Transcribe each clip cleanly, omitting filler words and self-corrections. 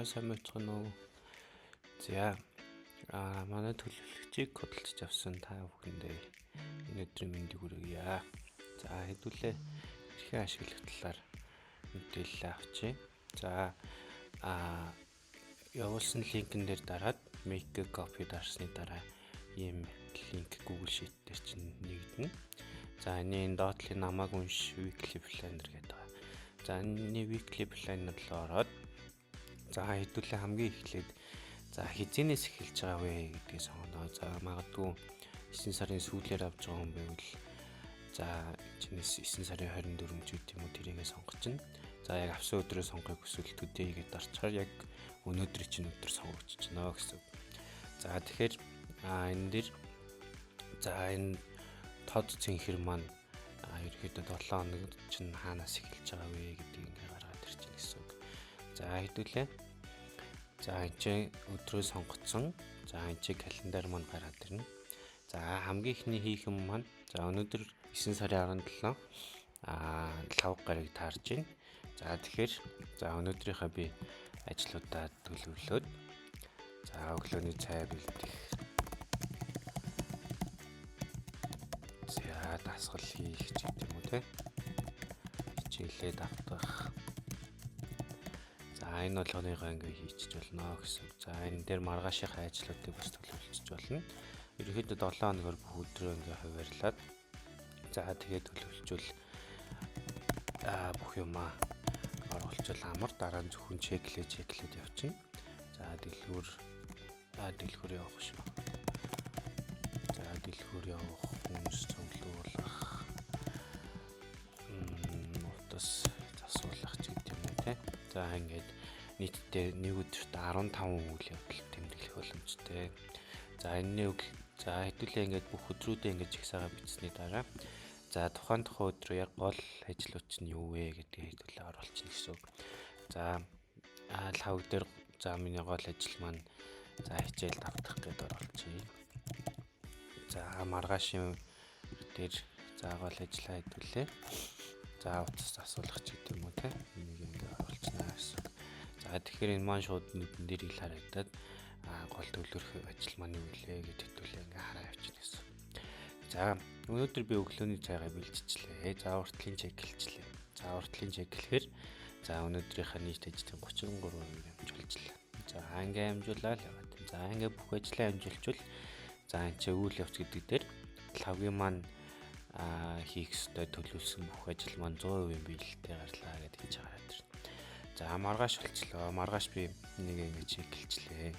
сайн байцгаана уу? За манай төлөвлөгчийг хөдөлж авсан та бүхэндээ өнөөдрийн мэндийг хүргье. За хэдүүлээ хэрхэн ашиглах талаар мэдээлэл авчи. За явуулсан линкэн дээр дараад make copy дарсны дараа ийм линк Google Sheet дээр чинь нэгдэнэ. За энэ доотлын намайг унш weekly planner гэдэг. За энэ weekly planner руу ороод за хэдүүлээ хамгийн эхлээд за хизэнээс эхэлж байгаа вэ гэдгийг сонгоно. За магадгүй 9 сарын сүүлээр авч байгаа юм байвал за чинээс 9 сарын 24-нд ч гэдэг юм уу тэрийгээ сонгож чинь. За яг авсан өдрөө сонгохыг хүсвэл today гэдээ дарчаар яг өнөөдрийн чинь өдөр сонгогдож байна гэсэн. За тэгэхээр энэ дэр за энэ тод цэнхэр маань ерөөдөө 7 хоног чинь хаанаас эхэлж байгаа вэ гэдгийг ингээ гаргаад ирчихнэ гэсэн үг. За хэдүүлээ. За энэ чинь өдрөө сонгоцсон. За энэ чинь календар маань гараад ирнэ. За хамгийн ихний хийх юм маань за өнөөдөр 9 сарын 17 5 гарыг таарж байна. За тэгэхээр за өнөөдрийнхөө би ажлуудаа төлөвлөөд за өглөөний цай бэлдэх. За дасгал хийх ч гэдэг юм уу те. Хичээлээ давтах. За энэ болгоныгоо ингээ хийчих болно гэсэн. За энэ дээр маргаашийнхаа ажлуудыг бас төлөвлөж болно. Ерөнхийдөө 7 хоногор бүх өдрөө ингээ хуваарлаад за тэгээд төлөвлөжүүл бүх юмаа оруулчвал амар дараа нь зөвхөн чеклээд явчихна. За дэлгүүр явах шүү. За дэлгүүр явах, хүнс цуглуулах, утас засуулах ч гэдэг юм уу те. За ингээд нийтдээ нэг өдөрт 15 үйл явдал тэмдэглэх боломжтой. За за хэдүүлээ ингээд бүх өдрүүдээ ингээд жигсаага бичсний дараа за тухайн өдрөө яг гол ажлууд чинь юу вэ гэдгийг хэдүүлээ оруулчихна гэсэн үг. За лавг дээр за миний гол ажил маань за хичээл давтах гэдээ оруулчихъя. За маргаашийн дээр за гол ажлаа хэдүүлээ. За утас асуулах ч гэдэг юм уу те. Энийг ингээ оруулчихна гэсэн. За тэгэхээр энэ маань шууд нүдэн дээр ил харагдаад гол төлөвлөх ажил маань юу вэ гэдэгт хэдүүлээ ингээ хараа явчихна гэсэн. За өнөөдөр би өглөөний цайгаа бэлдчихлээ. За уртлын чек хэлчихлээ. За уртлын чек хэлэхээр за өнөөдрийнхээ нийт ажлын 33% амжуулчихлаа. За ингээ амжуулаад яваад. За ингээ бүх ажлаа амжуулчвал за энэ чинь үйл явц гэдэг дээр лавгийн маань хийх ёстой төлөвлөсөн бүх ажил маань 100% биелэлтэй гарлаа гэдэг хийж гараад ирнэ. За маргааш болчихлоо. Маргааш би нэг ингээ чек хэлчихлээ.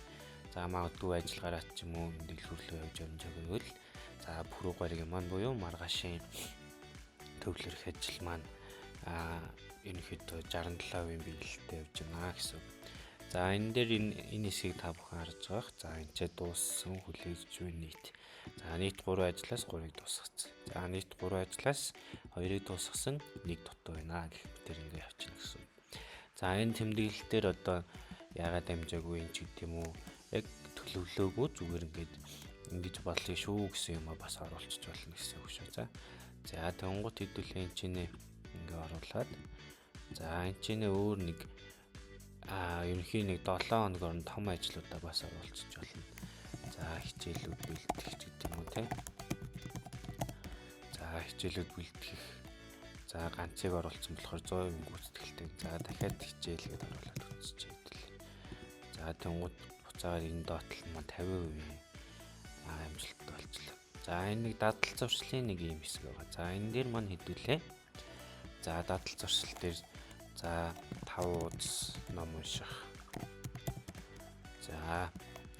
За магадгүй ажиллагаараа ч юм уу дэлгүүрлөө явж амжаагүй л за бүх гаригийн маань буюу маргаашийн төвлөрөх ажил маань ерөнхийдөө 67% биелэлтэй явж байна гэсэн. За энэ дээр энэ хэсгийг та бүхэн харж байгаа. За энэ ч дууссан хүлээж буй нийт. За нийт 3 ажлаас 3-ыг дуусгацсан. За нийт 3 ажлаас 2-ыг дуусгасан 1 дутуу байна гэх мэтэр ингээ явчихна гэсэн. За энэ тэмдэглэл дээр одоо яагаад амжаагүй юм ч гэдэг юм уу яг төлөвлөөгүй зүгээр ингээд ингэж болъё шүү гэсэн юм бас оруулчих болно гэсэн үг шүү. За тэнгуут хэдүүлээ энэ чинь ингээ оруулаад за энэ чинь өөр нэг ерөнхийн нэг 7 хоногор нь том ажлуудаа бас оруулчих болно. За хичээлүүд бэлтгэх гэдэг юм уу те. За хичээлүүд бэлтгэх. За ганцыг оруулсан болохоор 100% гүйцэтгэлтэй. За дахиад хичээл гэдээ оруулаад үзчих хэвдэл. За тэнгуут буцаагаар энэ доотлол маань 50% амжилттай болчихлоо. За энэ нэг дадал зуршлын нэг юм хэсэг байгаа. За энэ дээр маань хэдүүлээ. За дадал зуршил дээр за 5 удас ном унших. За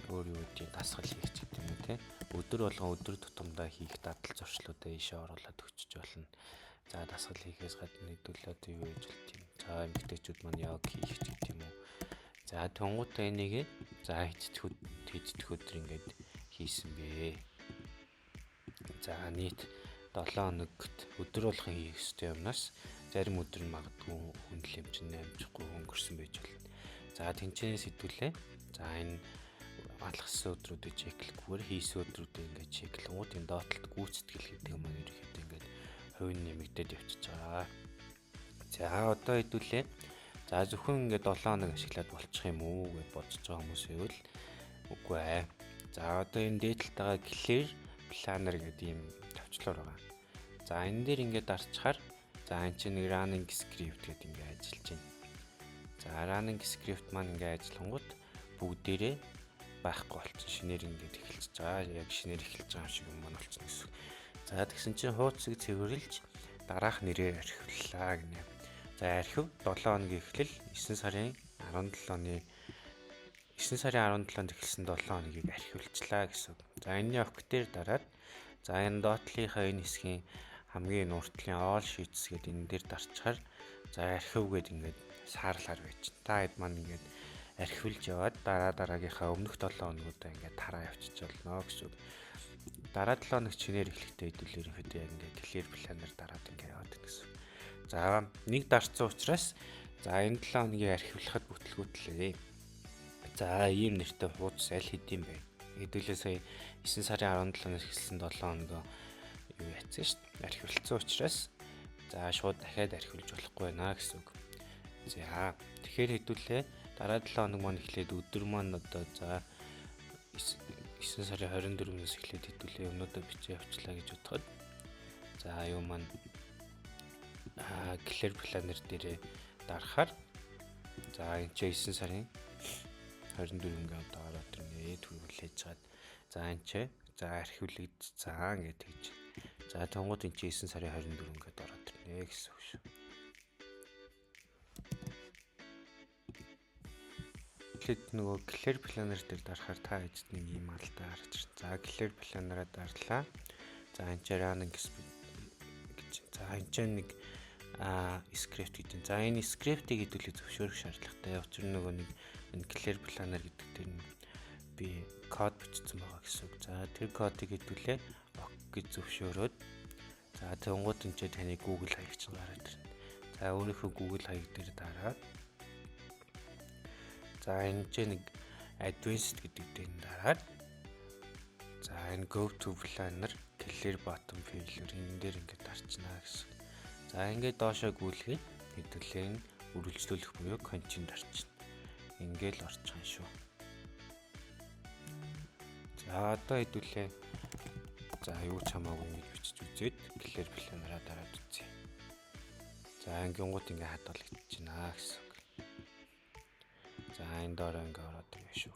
өөр юу гэдэг дасгал хийх гэдэг юм уу те. Өдөр болгон өдөр тутамдаа хийх дадал зуршлуудаа ийшээ оруулаад өгчөж болно. За дасгал хийхээс гадна хэдүүлээд юу гэж хэлт юм. За эмэгтэйчүүд маань яг хийх гэдэг юм уу. За тунгуудаа энийг за хийдэх өдөр ингээд хийсэн бэ. За нийт 7 хоногт өдөр болгон хийх ёстой юмнаас зарим өдөр нь магадгүй хүндэл хэмжээний амжихгүй өнгөрсөн байж болно. За тэнцэнээс хэдүүлээ. За энэ алгасан өдрүүдийг чеклэхгүйгээр хийсэн өдрүүдийг ингээд чеклэнгууд энэ доотлолт гүйцэтгэл гэдэг юм ерөнхийдөө ингээд хувийн нэмэгдээд явчихж байгаа. За одоо хэдүүлээ. За зөвхөн ингээд 7 хоног ашиглаад болчих юм уу гэж бодож байгаа хүмүүс ивэл үгүй ээ. За одоо энэ дээдлэлтэйгээ clear planner гэдэг ийм товчлоор байгаа. За энэ дээр ингээд дарчхаар за энэ чинь running script гэдэг ингээд ажиллаж байна. За running script маань ингээд ажиллангууд бүгдээрээ байхгүй болчихсон. Шинээр ингээд эхэлчихэж байгаа. Яг шинээр эхэлж байгаа юм шиг юм маань болчихно гэсэн. За тэгсэн чинь хуудсыг цэвэрлж дараах нэрээр архивллаа гинэ. За архив 7 хоногийн эхлэл 9 сарын 17-ны 9 сарын 17-нд эхэлсэн 7 хоногийг архивлцлаа гэсэн. За энэний октээр дараад за энэ доотлийнхаа энэ хэсгийн хамгийн нуртлын all sheets гэдэг энэ дээр дарчхаар за архив гэдэг ингээд саарлаар байж. Та хэд маань ингээд архивлж яваад дараагийнхаа өмнөх 7 хоногудаа ингээд тараа явчих болно гэсэн. Дараа 7 хоног чинээр эхлэхдээ хэдүүлэр ерөнхийдөө ингээд clear planner дараад ингээд яваад гэсэн. За нэг дарцсан учраас за энэ 7 хоногийн архивлахад бүтлгүүтлээ. За ийм нэртэй хуудас аль хэдийн бай. Хэдүүлээ сая 9 сарын 17-наас эхэлсэн 7 хоногоо юу яцсан шүү дээ. Архивлцсан учраас за шууд дахиад архивлж болохгүй байна гэсэн үг. За тэгэхээр хэдүүлээ дараа 7 хоног маань эхлээд өдөр маань одоо за 9 сарын 24-нээс эхлээд хэдүүлээ өмнөдөө бичиж явуулчлаа гэж бодоход за юу маань clear planner дээр дарахаар за энэ ч 9 сарын 24-ний одоо ороод ирнэ төрүүлээж чад. За энэ ч за архивлагдсан гэж тэгж. За тэнгууд энэ ч 9 сарын 24-нд ороод ирнэ гэсэн үг шүү. Тэгэхэд нөгөө clear planner дээр дарахаар та хэд нэг юм алдаа гарч ирсэн. За clear planner-аа дарлаа. За энэ ч running гэж. За энэ ч нэг script гэдэг. За энэ script-ийг хэдүүлээ зөвшөөрөх шаардлагатай. Учир нь нөгөө нэг энэ clear planner гэдэг дээр би код бичсэн байгаа гэсэн үг. За тэр кодыг хэдүүлээ гэж зөвшөөрөөд за тэнгууд энэ ч таны Google хаяг чинь гараад ирнэ. За өөрийнхөө Google хаяг дээр дараад за энэ ч нэг advanced гэдэг дээр дараад за энэ go to planner clear bottom failure энэ дээр ингээд дарчнаа гэсэн. За ингээд доошоо гүйлгээд хэдүүлээ үргэлжлүүлэх буюу continue дарчна. Ингээл орчихно шүү. За одоо хэдүүлээ за юу ч хамаагүй ингэж бичиж үзээд clear planner-аа дараад үзье. За ангингууд ингээ хадгалагдчихна гэсэн үг. За энэ доор ингээ ороод ирэх шүү.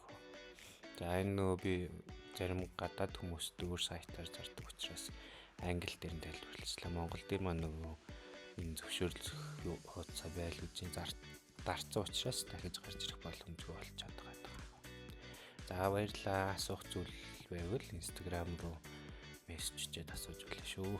За энэ нөгөө би зарим гадаад хүмүүст өөр сайтаар зардаг учраас англи дээр нь тайлбарлажлаа. Монгол дээр маань нөгөө энэ зөвшөөрлөх хуудас байлгажийн дарцсан учраас дахиж гарч ирэх боломжгүй болчиход байгаа. За баярлалаа. Асуух зүйл байвал Instagram руу мессежчээд асууж болно шүү.